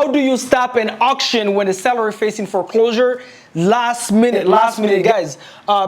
how do you stop an auction when the seller is facing foreclosure? Last minute, guys.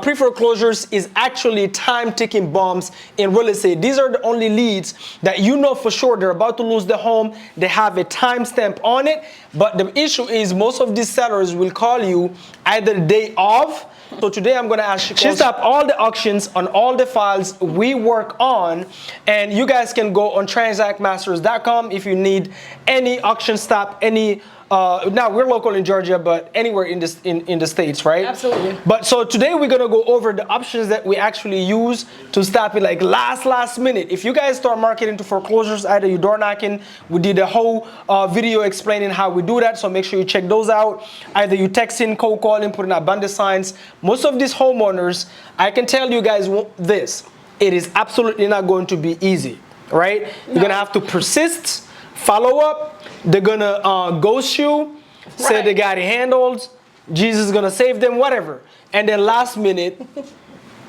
Pre-foreclosures is actually time-ticking bombs in real estate. These are the only leads that you know for sure they're about to lose the home. They have a timestamp on it, but the issue is most of these sellers will call you either the day of. So today I'm going to ask you to stop all the auctions on all the files we work on, and you guys can go on transactmasters.com if you need any auction stop, any now we're local in Georgia, but anywhere in the states, right? Absolutely. But so today we're gonna go over the options that we actually use to stop it like last minute. If you guys start marketing to foreclosures, either you door knocking, we did a whole video explaining how we do that, so make sure you check those out. Either you texting, cold calling, putting out bandit signs. Most of these homeowners, I can tell you guys this, it is absolutely not going to be easy, right? You're gonna have to persist, follow up. They're gonna ghost you, say they got it handled, Jesus is gonna save them, whatever. And then last minute,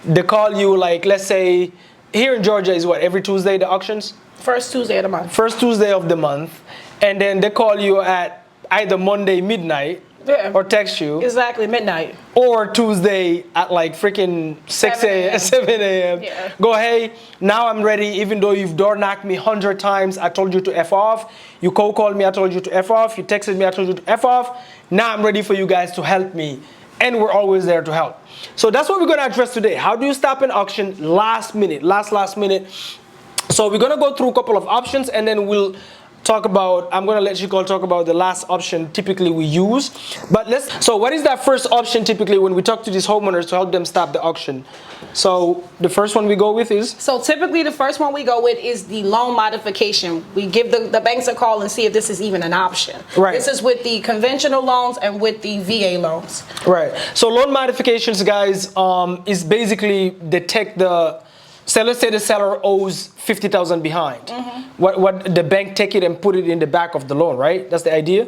they call you, like, let's say, here in Georgia is what, every Tuesday the auctions? First Tuesday of the month. First Tuesday of the month. And then they call you at either Monday midnight, or text you. Exactly, midnight. Or Tuesday at like freaking 7 a.m. Yeah. Go, hey, now I'm ready, even though you've door knocked me 100 times, I told you to F off. You cold called me, I told you to F off. You texted me, I told you to F off. Now I'm ready for you guys to help me. And we're always there to help. So that's what we're gonna address today. How do you stop an auction last minute, last minute? So we're gonna go through a couple of options, and then we'll talk about, I'm gonna let you all talk about the last option typically we use. But so what is that first option typically when we talk to these homeowners to help them stop the auction? So the first one we go with is? So typically the first one we go with is the loan modification. We give the banks a call and see if this is even an option. Right. This is with the conventional loans and with the VA loans. Right. So loan modifications, guys, is basically detect the, so let's say the seller owes $50,000 behind. What the bank take it and put it in the back of the loan, right? That's the idea?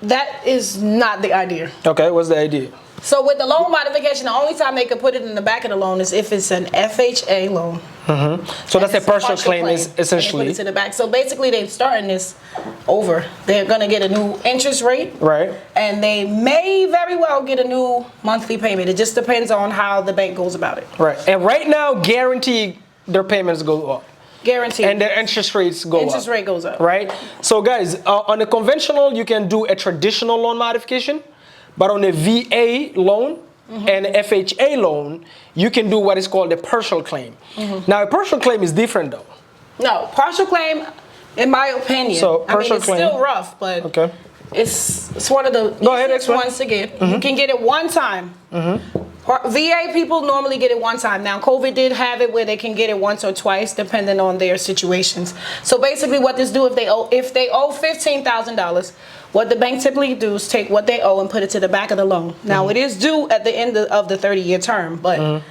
That is not the idea. Okay, what's the idea? So with the loan modification, the only time they could put it in the back of the loan is if it's an FHA loan. So that's a partial claim is essentially. Put it to the back. So basically they're starting this over. They're gonna get a new interest rate. Right. And they may very well get a new monthly payment. It just depends on how the bank goes about it. Right. And right now, guaranteed their payments go up. Guaranteed. And their interest rates go up. Interest rate goes up. Right. So guys, on the conventional, you can do a traditional loan modification, but on a VA loan and FHA loan, you can do what is called a partial claim. Now, a partial claim is different though. No, partial claim, in my opinion, so partial it's claim, still rough, but okay. It's one of the easiest ones to get. You can get it one time. VA people normally get it one time. Now, COVID did have it where they can get it once or twice, depending on their situations. So basically, what this do if they owe $15,000, what the bank typically do is take what they owe and put it to the back of the loan. Now, it is due at the end of the 30-year term, but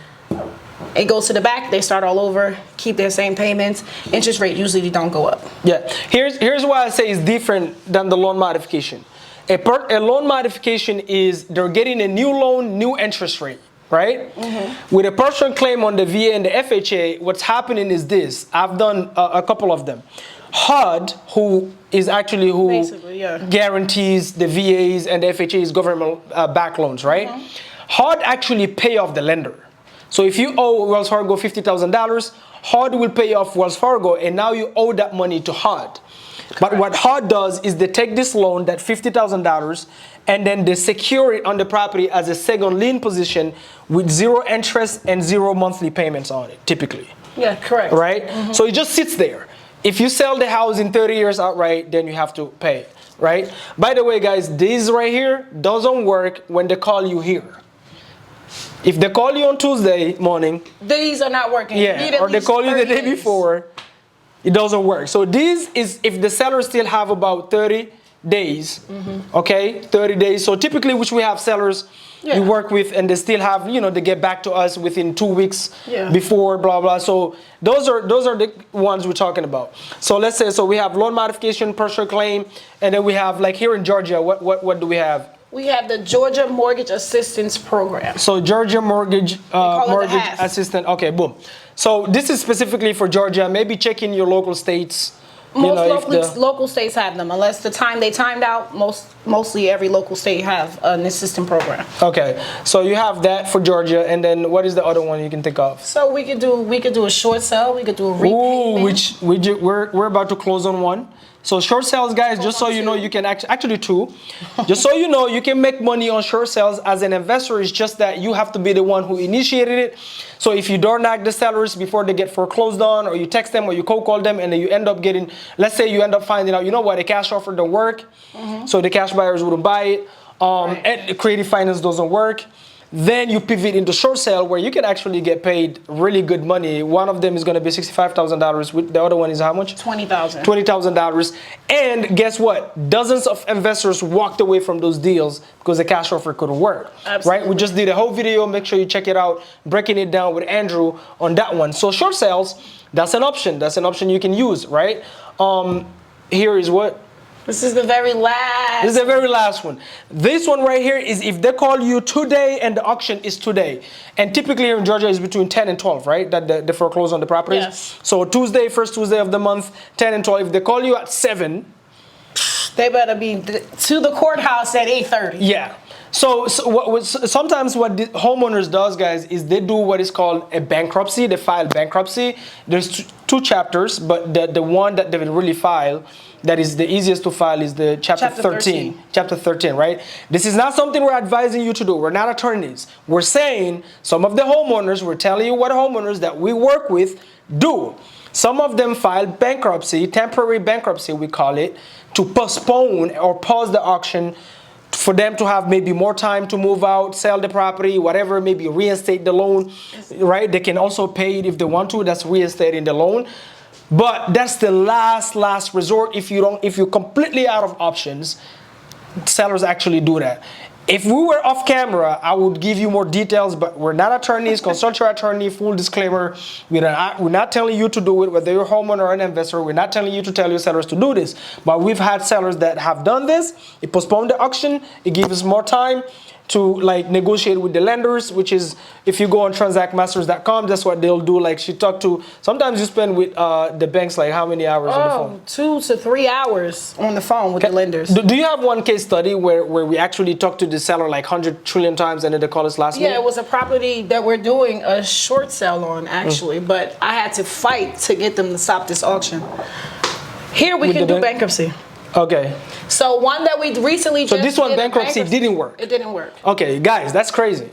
it goes to the back. They start all over, keep their same payments. Interest rate usually don't go up. Yeah. Here's why I say it's different than the loan modification. A loan modification is they're getting a new loan, new interest rate, right? With a partial claim on the VA and the FHA, what's happening is this. I've done a couple of them. HUD, who is actually guarantees the VAs and the FHA's government back loans, right? HUD actually pay off the lender. So if you owe Wells Fargo $50,000, HUD will pay off Wells Fargo, and now you owe that money to HUD. But what HUD does is they take this loan, that $50,000, and then they secure it on the property as a second lien position with zero interest and zero monthly payments on it, typically. Yeah, correct. Right? So it just sits there. If you sell the house in 30 years outright, then you have to pay, right? By the way, guys, this right here doesn't work when they call you here. If they call you on Tuesday morning, these are not working. Yeah, or they call you the day before, it doesn't work. So this is if the sellers still have about 30 days, okay, 30 days. So typically, which we have sellers we work with, and they still have, they get back to us within 2 weeks before, blah blah. So those are the ones we're talking about. So let's say we have loan modification, partial claim, and then we have, like here in Georgia, what do we have? We have the Georgia Mortgage Assistance Program. So Georgia Mortgage Assistant. Okay, boom. So this is specifically for Georgia. Maybe check in your local states Most local states have them, unless the time they timed out. Mostly every local state have an assistance program. Okay, so you have that for Georgia, and then what is the other one you can think of? So we could do a short sale. We could do a repayment. We're about to close on one. So short sales, guys, just so you know, you can actually two. Just so you know, you can make money on short sales as an investor. It's just that you have to be the one who initiated it. So if you door knock the sellers before they get foreclosed on, or you text them, or you cold call them, and then you end up getting, let's say you end up finding out, you know what, a cash offer don't work, so the cash buyers wouldn't buy it, and the creative finance doesn't work. Then you pivot into short sale where you can actually get paid really good money. One of them is going to be $65,000. The other one is how much? $20,000. $20,000. And guess what? Dozens of investors walked away from those deals because the cash offer couldn't work. Absolutely. Right? We just did a whole video. Make sure you check it out. Breaking it down with Andrew on that one. So short sales, that's an option. That's an option you can use, right? Here is what? This is the very last. This is the very last one. This one right here is if they call you today and the auction is today. And typically here in Georgia is between 10 and 12, right? That the foreclose on the properties. Yes. So Tuesday, first Tuesday of the month, 10 and 12. If they call you at 7. They better be to the courthouse at 8:30. Yeah. So sometimes what the homeowners does, guys, is they do what is called a bankruptcy. They file bankruptcy. There's two chapters, but the one that they will really file that is the easiest to file is the chapter 13. Chapter 13, right? This is not something we're advising you to do. We're not attorneys. We're saying some of the homeowners, we're telling you what homeowners that we work with do. Some of them file bankruptcy, temporary bankruptcy we call it, to postpone or pause the auction for them to have maybe more time to move out, sell the property, whatever, maybe reinstate the loan, right? They can also pay it if they want to. That's reinstating the loan. But that's the last resort. If you're completely out of options, sellers actually do that. If we were off camera, I would give you more details, but we're not attorneys. Consult your attorney, full disclaimer. We're not telling you to do it, whether you're a homeowner or an investor. We're not telling you to tell your sellers to do this. But we've had sellers that have done this. It postponed the auction. It gives us more time to like negotiate with the lenders, which is if you go on transactmasters.com, that's what they'll do. Like she talked to, sometimes you spend with the banks like how many hours on the phone? 2 to 3 hours on the phone with the lenders. Do you have one case study where we actually talked to the seller like 100 trillion times and then they call us last minute? Yeah, it was a property that we're doing a short sale on actually, but I had to fight to get them to stop this auction. Here we can do bankruptcy. Okay. So one that we recently just So this one bankruptcy didn't work. It didn't work. Okay, guys, that's crazy.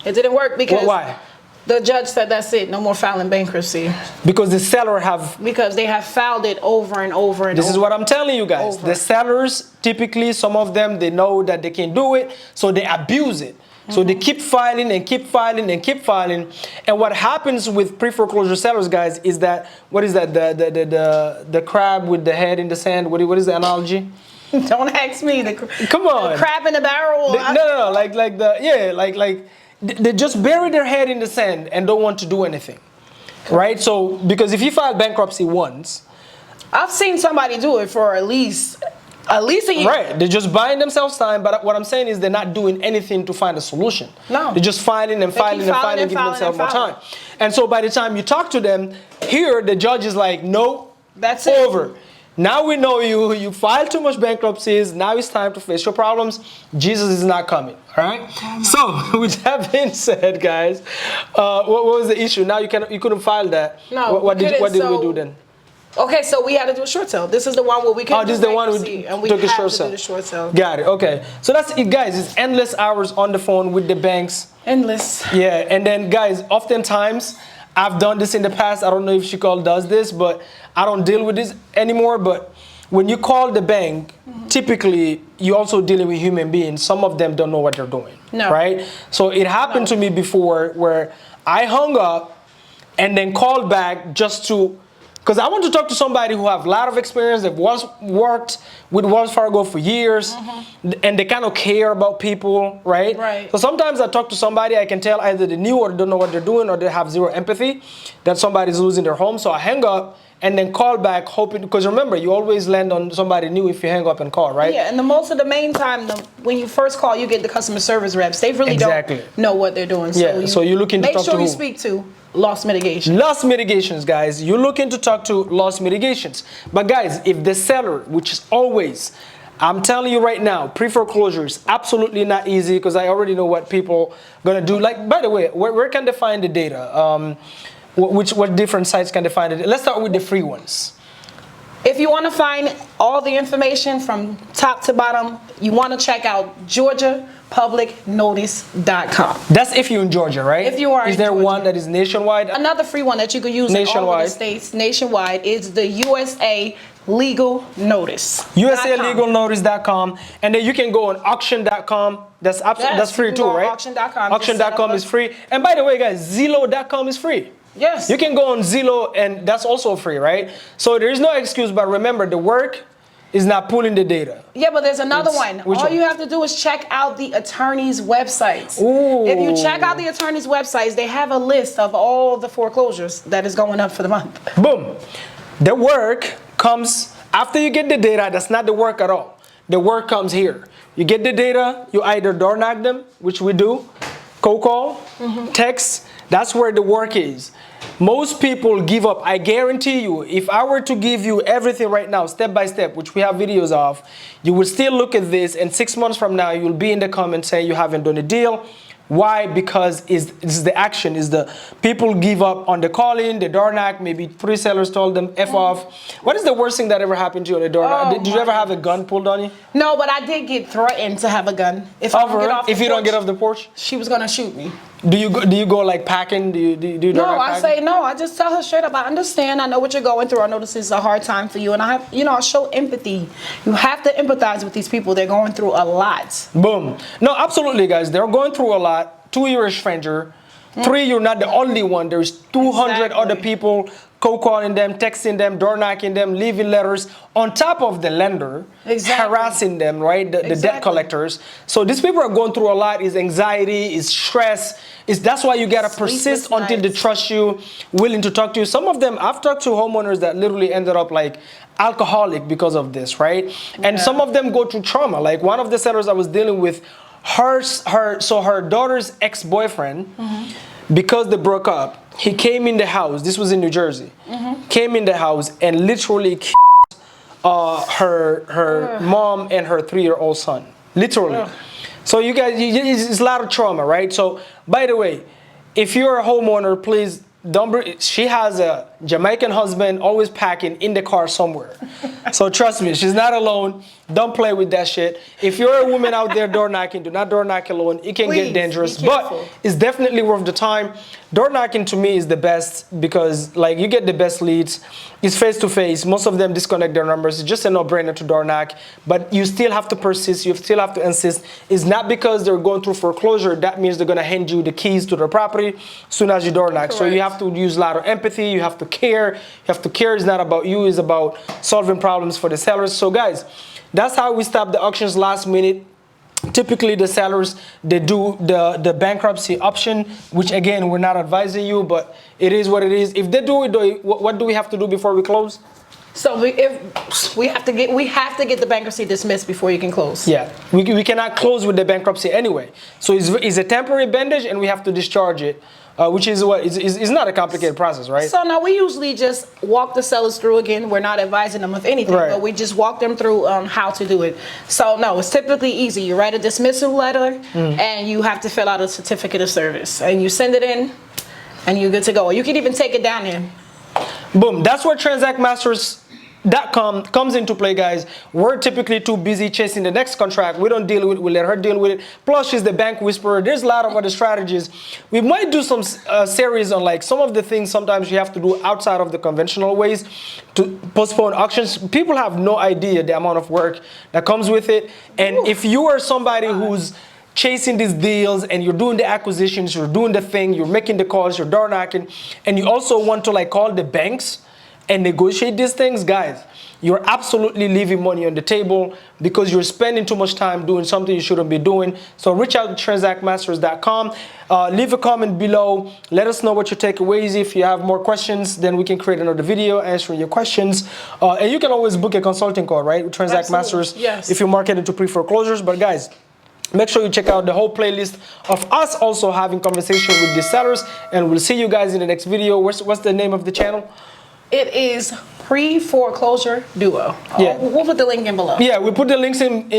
It didn't work because why? The judge said that's it, no more filing bankruptcy. Because the seller because they have filed it over and over and This over. is what I'm telling you guys. The sellers, typically some of them, they know that they can do it, so they abuse it. So they keep filing and keep filing and keep filing. And what happens with pre-foreclosure sellers, guys, is that, what is that, the crab with the head in the sand? What is the analogy? Don't ask me. Come on. The crab in the barrel. No, like they just bury their head in the sand and don't want to do anything, right? So because if you file bankruptcy once, I've seen somebody do it for at least a year. Right, they're just buying themselves time. But what I'm saying is they're not doing anything to find a solution. No, they're just filing and filing and filing, giving themselves more time. And so by the time you talk to them, here the judge is like, no, that's over. Now we know you filed too much bankruptcies. Now it's time to face your problems. Jesus is not coming. All right. So with that being said, guys, what was the issue? Now you couldn't file that. No. What did we do then? Okay, so we had to do a short sale. This is the one where we can. Oh, this is the one we took a short sale. Do the short sale. Got it. Okay. So that's it, guys. It's endless hours on the phone with the banks. Endless. Yeah, and then guys, oftentimes I've done this in the past. I don't know if Shikol does this, but I don't deal with this anymore. But when you call the bank, typically you're also dealing with human beings. Some of them don't know what they're doing. No. Right? So it happened to me before where I hung up and then called back just to, because I want to talk to somebody who have a lot of experience, that worked with Wells Fargo for years, and they kind of care about people, right? Right. So sometimes I talk to somebody, I can tell either they knew or don't know what they're doing, or they have zero empathy, that somebody's losing their home. So I hang up and then call back hoping, because remember, you always land on somebody new if you hang up and call, right? Yeah, and most of the main time, when you first call, you get the customer service reps. They really don't know what they're doing. So you're looking to talk to make sure you speak to loss mitigation. Loss mitigations, guys. You're looking to talk to loss mitigations. But guys, if the seller, which is always, I'm telling you right now, pre-foreclosure is absolutely not easy, because I already know what people gonna do. Like, by the way, where can they find the data? What different sites can they find it? Let's start with the free ones. If you want to find all the information from top to bottom, you want to check out GeorgiaPublicNotice.com. That's if you're in Georgia, right? If you are Is there one that is nationwide? Another free one that you could use nationwide. In all of the states nationwide is the USA Legal Notice. USALegalNotice.com. And then you can go on auction.com. That's free too, right? Auction.com. Auction.com is free. And by the way, guys, Zillow.com is free. Yes. You can go on Zillow, and that's also free, right? So there is no excuse, but remember, the work is not pulling the data. Yeah, but there's another one. All you have to do is check out the attorney's websites. Ooh. If you check out the attorney's websites, they have a list of all the foreclosures that is going up for the month. Boom. The work comes after you get the data. That's not the work at all. The work comes here. You get the data, you either door knock them, which we do, cold call, text. That's where the work is. Most people give up. I guarantee you, if I were to give you everything right now, step by step, which we have videos of, you will still look at this, and 6 months from now, you'll be in the comments saying you haven't done a deal. Why? Because it's the action, is the people give up on the calling, the door knock, maybe 3 sellers told them F off. What is the worst thing that ever happened to you on the door knock? Did you ever have a gun pulled on you? No, but I did get threatened to have a gun. If you don't get off the porch? She was gonna shoot me. Do you go like packing? Do you No, I say no. I just tell her straight up, I understand. I know what you're going through. I know this is a hard time for you. And I show empathy. You have to empathize with these people. They're going through a lot. Boom. No, absolutely, guys. They're going through a lot. 2, you're a stranger. 3, you're not the only one. There's 200 other people cold calling them, texting them, door knocking them, leaving letters on top of the lender, harassing them, right? The debt collectors. So these people are going through a lot. Is anxiety, is stress. That's why you gotta persist until they trust you, willing to talk to you. Some of them, I've talked to homeowners that literally ended up like alcoholic because of this, right? And some of them go through trauma. Like one of the sellers I was dealing with, her daughter's ex-boyfriend, because they broke up, he came in the house. This was in New Jersey. Came in the house and literally killed her mom and her 3-year-old son. Literally. So you guys, it's a lot of trauma, right? So by the way, if you're a homeowner, please don't. She has a Jamaican husband always packing in the car somewhere. So trust me, she's not alone. Don't play with that shit. If you're a woman out there door knocking, do not door knock alone. It can get dangerous, but it's definitely worth the time. Door knocking to me is the best because like you get the best leads. It's face to face. Most of them disconnect their numbers. It's just a no-brainer to door knock, but you still have to persist. You still have to insist. It's not because they're going through foreclosure that means they're gonna hand you the keys to the property as soon as you door knock. So you have to use a lot of empathy. You have to care. You have to care. It's not about you. It's about solving problems for the sellers. So guys, that's how we stop the auctions last minute. Typically the sellers, they do the bankruptcy option, which again, we're not advising you, but it is what it is. If they do it, what do we have to do before we close? So we have to get the bankruptcy dismissed before you can close. Yeah, we cannot close with the bankruptcy anyway. So it's a temporary bandage and we have to discharge it. Which is what is not a complicated process, right? So now we usually just walk the sellers through again. We're not advising them of anything, but we just walk them through how to do it. So no, it's typically easy. You write a dismissal letter and you have to fill out a certificate of service and you send it in and you're good to go. You can even take it down there. Boom, that's where TransactMasters.com comes into play, guys. We're typically too busy chasing the next contract. We don't deal with it. We let her deal with it. Plus, she's the bank whisperer. There's a lot of other strategies. We might do some series on like some of the things sometimes you have to do outside of the conventional ways to postpone auctions. People have no idea the amount of work that comes with it. And if you are somebody who's chasing these deals and you're doing the acquisitions, you're doing the thing, you're making the calls, you're door knocking, and you also want to like call the banks and negotiate these things, guys, you're absolutely leaving money on the table because you're spending too much time doing something you shouldn't be doing. So reach out to transactmasters.com. Leave a comment below. Let us know what your takeaway is. If you have more questions, then we can create another video answering your questions. And you can always book a consulting call, right, with Transact Masters, yes, if you're marketing to pre-foreclosures. But guys, make sure you check out the whole playlist of us also having conversation with the sellers, and we'll see you guys in the next video. What's the name of the channel? It is Pre-Foreclosure Duo. Yeah. We'll put the link in below. Yeah, we put the links in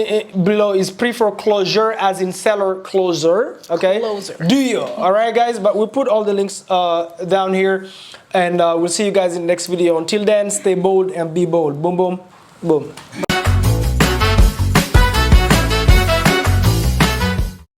below. Is Pre-Foreclosure as in seller closer, okay? Closer. Duo, all right, guys? But we'll put all the links down here, and we'll see you guys in the next video. Until then, stay bold and be bold. Boom, boom, boom.